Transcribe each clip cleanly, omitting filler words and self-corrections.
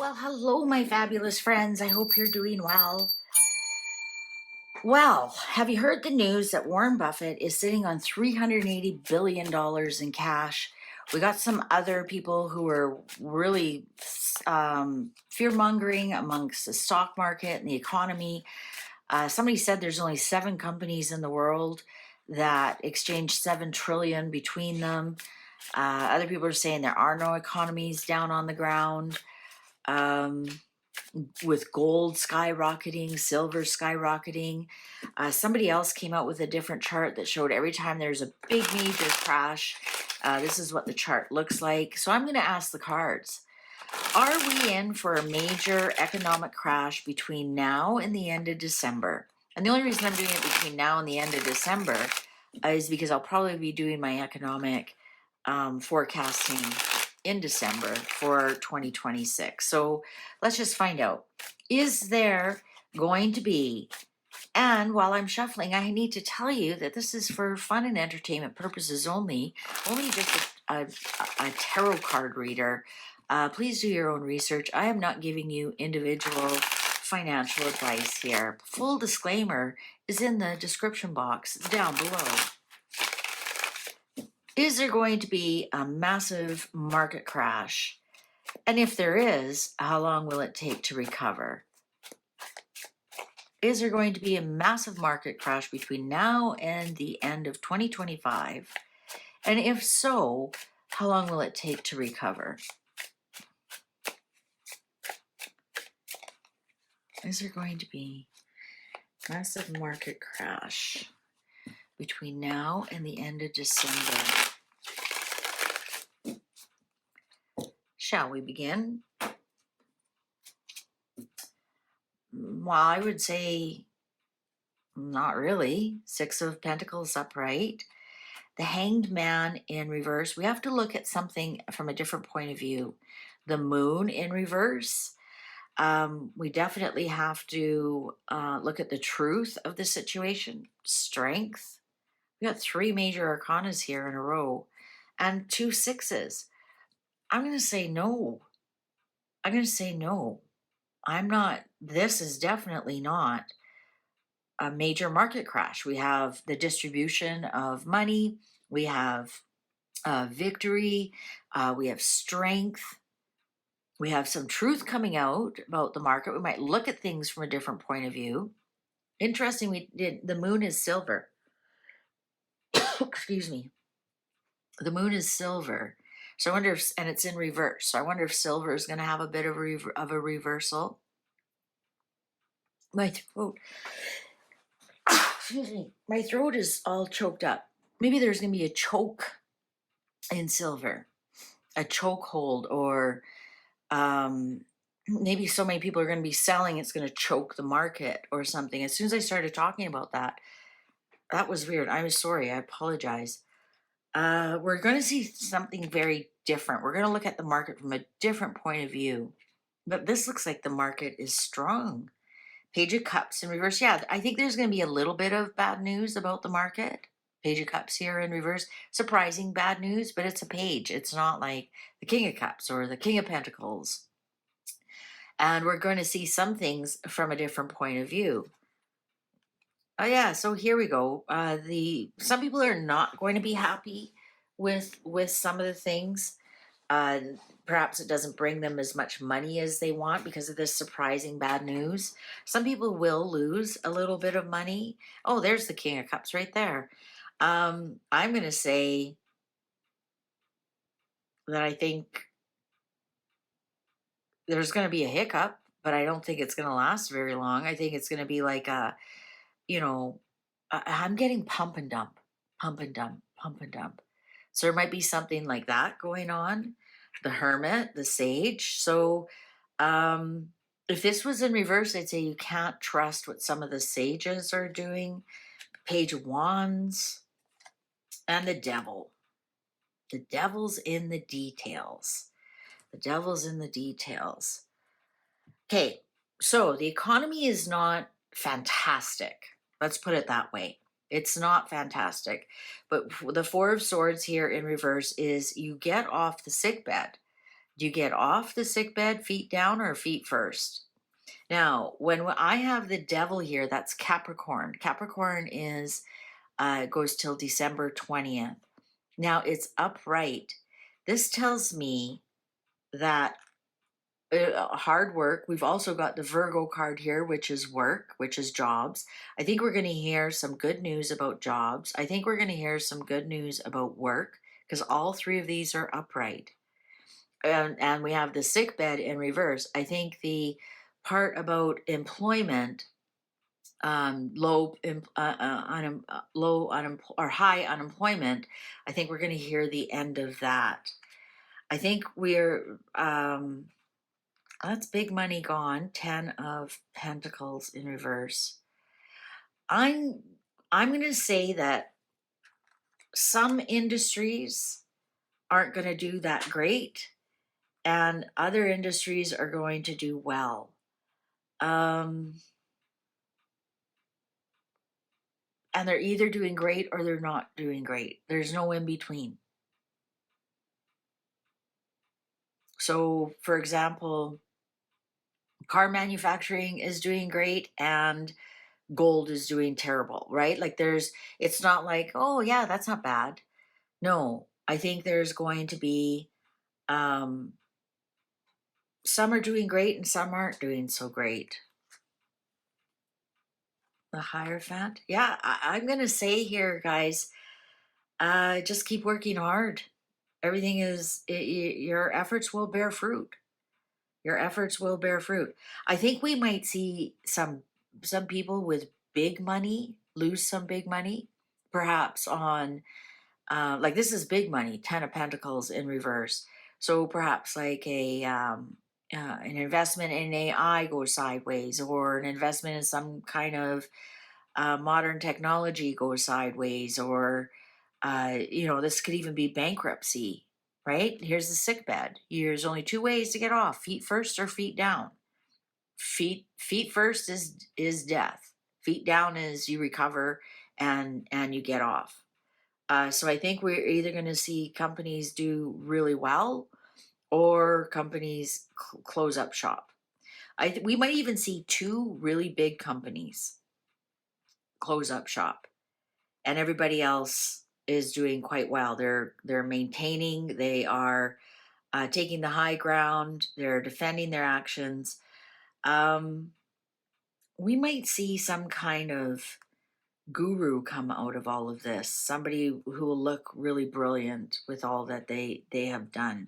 Well, hello, my fabulous friends. I hope you're doing well. Well, have you heard the news that Warren Buffett is sitting on $380 billion in cash? We got some other people who are really fear mongering amongst the stock market and the economy. Somebody said there's only 7 companies in the world that exchange 7 trillion between them. Other people are saying there are no economies down on the ground. With gold skyrocketing, silver skyrocketing. Somebody else came out with a different chart that showed every time there's a big major crash, this is what the chart looks like. So I'm going to ask the cards. Are we in for a major economic crash between now and the end of December? And the only reason I'm doing it between now and the end of December is because I'll probably be doing my economic forecasting in December for 2026. So let's just find out. Is there going to be, and while I'm shuffling, I need to tell you that this is for fun and entertainment purposes only just a tarot card reader. Please do your own research. I am not giving you individual financial advice here. Full disclaimer is in the description box down below. Is there going to be a massive market crash? And if there is, how long will it take to recover? Is there going to be a massive market crash between now and the end of 2025? And if so, how long will it take to recover? Is there going to be a massive market crash between now and the end of December? Shall we begin? Well, I would say not really. 6 of Pentacles upright. The Hanged Man in reverse. We have to look at something from a different point of view. The Moon in reverse. We definitely have to look at the truth of the situation. Strength. We got 3 major arcanas here in a row and 2 sixes. I'm going to say no. This is definitely not a major market crash. We have the distribution of money. We have victory. We have strength. We have some truth coming out about the market. We might look at things from a different point of view. Interesting, the moon is silver. Excuse me. The moon is silver. So I wonder if, and it's in reverse. So I wonder if silver is going to have a bit of a reversal. My throat, excuse me, my throat is all choked up. Maybe there's going to be a choke in silver, a chokehold, or maybe so many people are going to be selling, it's going to choke the market or something. As soon as I started talking about that, that was weird. I'm sorry. I apologize. We're going to see something very different. We're going to look at the market from a different point of view. But this looks like the market is strong. Page of Cups in reverse. Yeah, I think there's going to be a little bit of bad news about the market. Page of Cups here in reverse. Surprising bad news, but it's a page. It's not like the King of Cups or the King of Pentacles. And we're going to see some things from a different point of view. Oh yeah, so here we go. Some people are not going to be happy with some of the things. Perhaps it doesn't bring them as much money as they want because of this surprising bad news. Some people will lose a little bit of money. Oh, there's the King of Cups right there. I'm going to say that I think there's going to be a hiccup, but I don't think it's going to last very long. I think it's going to be like I'm getting pump and dump, pump and dump, pump and dump. So there might be something like that going on. The Hermit, the Sage. So if this was in reverse, I'd say you can't trust what some of the sages are doing. Page of Wands and the Devil. The devil's in the details. The devil's in the details. Okay, so the economy is not fantastic. Let's put it that way. It's not fantastic. But the Four of Swords here in reverse is you get off the sick bed. Do you get off the sick bed, feet down, or feet first? Now, when I have the devil here, that's Capricorn. Capricorn is goes till December 20th. Now it's upright. This tells me that hard work. We've also got the Virgo card here, which is work, which is jobs. I think we're going to hear some good news about jobs. I think we're going to hear some good news about work because all three of these are upright. And we have the sick bed in reverse. I think the part about employment, or high unemployment, I think we're going to hear the end of that. I think we're that's big money gone. 10 of Pentacles in reverse. I'm going to say that some industries aren't going to do that great, and other industries are going to do well. And they're either doing great or they're not doing great. There's no in between. So, for example, car manufacturing is doing great and gold is doing terrible, right? Like it's not like, oh yeah, that's not bad. No, I think there's going to be, some are doing great and some aren't doing so great. The Hierophant. Yeah, I'm going to say here, guys, just keep working hard. Everything your efforts will bear fruit. Your efforts will bear fruit. I think we might see some people with big money lose some big money, perhaps on like this is big money, 10 of Pentacles in reverse. So perhaps like an investment in AI goes sideways, or an investment in some kind of modern technology goes sideways, or this could even be bankruptcy, right? Here's the sick bed. There's only two ways to get off: feet first or feet down. Feet first is death. Feet down is you recover and you get off. So I think we're either going to see companies do really well or companies close up shop. We might even see two really big companies close up shop, and everybody else is doing quite well. They're maintaining. They are taking the high ground. They're defending their actions. We might see some kind of guru come out of all of this. Somebody who will look really brilliant with all that they have done.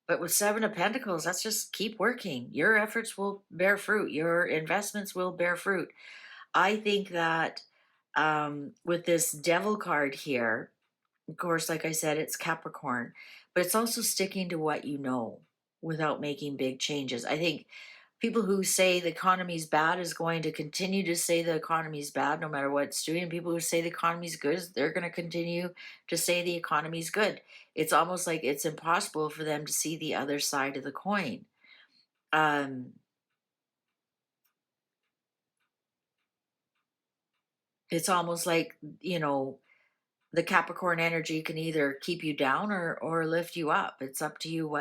But with Seven of Pentacles, that's just keep working. Your efforts will bear fruit. Your investments will bear fruit. I think that with this Devil card here, of course, like I said, it's Capricorn, but it's also sticking to what you know without making big changes. I think people who say the economy's bad is going to continue to say the economy's bad no matter what it's doing. And people who say the economy's good, they're going to continue to say the economy's good. It's almost like it's impossible for them to see the other side of the coin. It's almost like, the Capricorn energy can either keep you down or lift you up. It's up to you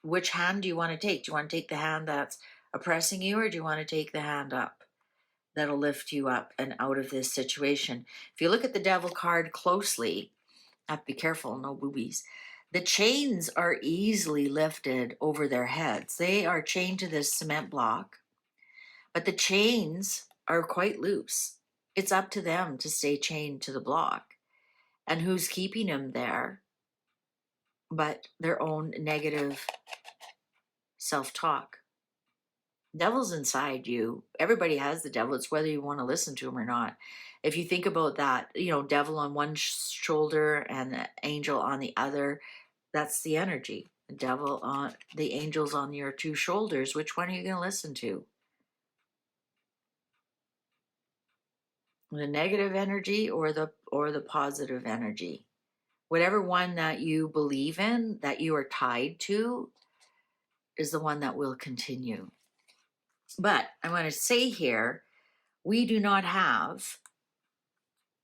which hand do you want to take? Do you want to take the hand that's oppressing you, or do you want to take the hand up that'll lift you up and out of this situation? If you look at the Devil card closely, have to be careful, no boobies. The chains are easily lifted over their heads. They are chained to this cement block, but the chains are quite loose. It's up to them to stay chained to the block. And who's keeping them there but their own negative self-talk? Devil's inside you. Everybody has the devil. It's whether you want to listen to him or not. If you think about that, devil on one shoulder and the angel on the other, that's the energy. The devil on the angels on your two shoulders. Which one are you going to listen to? The negative energy or the positive energy? Whatever one that you believe in, that you are tied to, is the one that will continue. But I want to say here, we do not have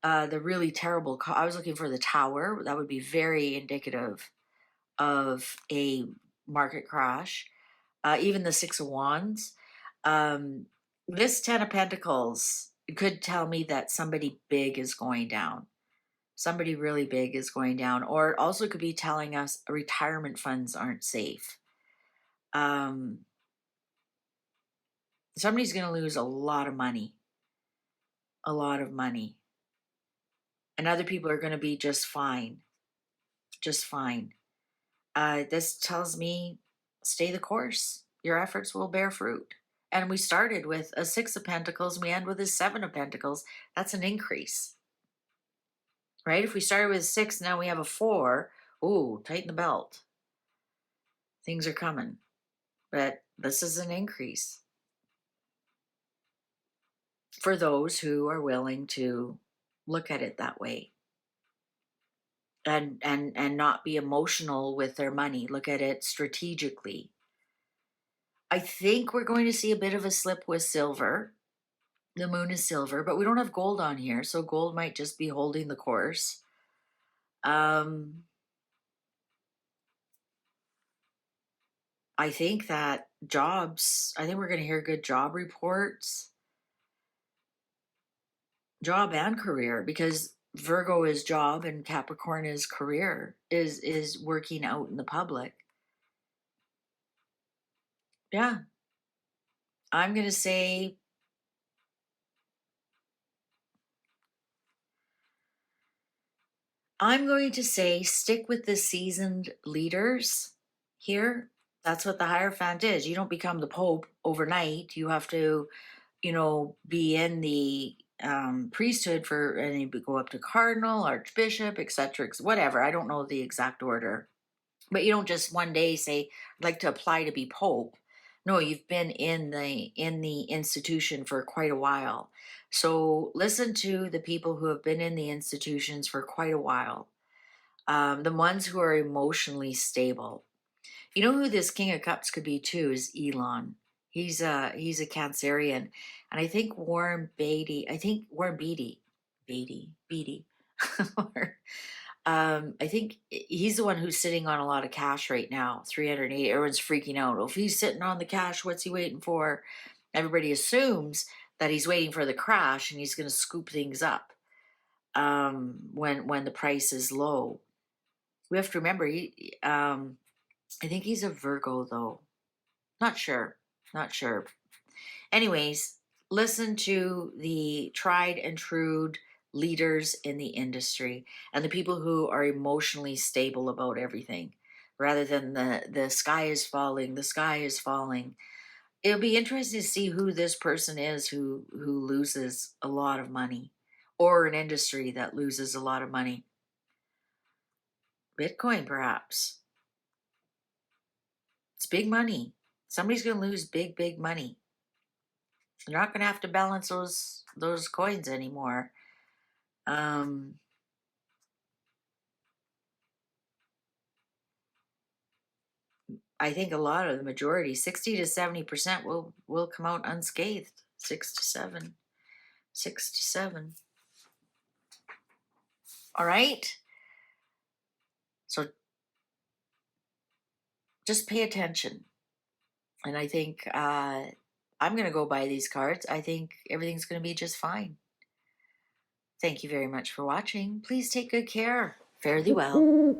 the really terrible. I was looking for the Tower. That would be very indicative of a market crash. Even the Six of Wands. Um, this Ten of Pentacles could tell me that somebody big is going down. Somebody really big is going down. Or it also could be telling us retirement funds aren't safe. Um, somebody's going to lose a lot of money. A lot of money. And other people are going to be just fine. Just fine. This tells me stay the course. Your efforts will bear fruit. And we started with a Six of Pentacles and we end with a Seven of Pentacles. That's an increase, right? If we started with a 6, now we have a 4. Ooh, tighten the belt. Things are coming. But this is an increase for those who are willing to look at it that way. And not be emotional with their money. Look at it strategically. I think we're going to see a bit of a slip with silver. The moon is silver, but we don't have gold on here, so gold might just be holding the course. I think that jobs, I think we're going to hear good job reports, job and career, because Virgo is job and Capricorn is career, is working out in the public. Yeah. I'm going to say stick with the seasoned leaders here. That's what the Hierophant is. You don't become the Pope overnight. You have to, be in the priesthood and you go up to Cardinal, Archbishop, etc., whatever. I don't know the exact order. But you don't just one day say, I'd like to apply to be Pope. No, you've been in the institution for quite a while. So listen to the people who have been in the institutions for quite a while. The ones who are emotionally stable. You know who this King of Cups could be too is Elon. He's a Cancerian, and I think Warren Beatty. Beatty. I think he's the one who's sitting on a lot of cash right now. 380. Everyone's freaking out. Well, if he's sitting on the cash, what's he waiting for? Everybody assumes that he's waiting for the crash and he's going to scoop things up when the price is low. We have to remember I think he's a Virgo though. Not sure. Not sure. Anyways, listen to the tried and true leaders in the industry and the people who are emotionally stable about everything rather than the sky is falling, the sky is falling. It'll be interesting to see who this person is who loses a lot of money, or an industry that loses a lot of money. Bitcoin, perhaps. It's big money. Somebody's going to lose big money. You're not going to have to balance those coins anymore. I think a lot of the majority, 60 to 70%, will come out unscathed. 6 to 7. 6 to 7. All right. So just pay attention. And I think I'm going to go buy these cards. I think everything's going to be just fine. Thank you very much for watching. Please take good care. Fare thee well.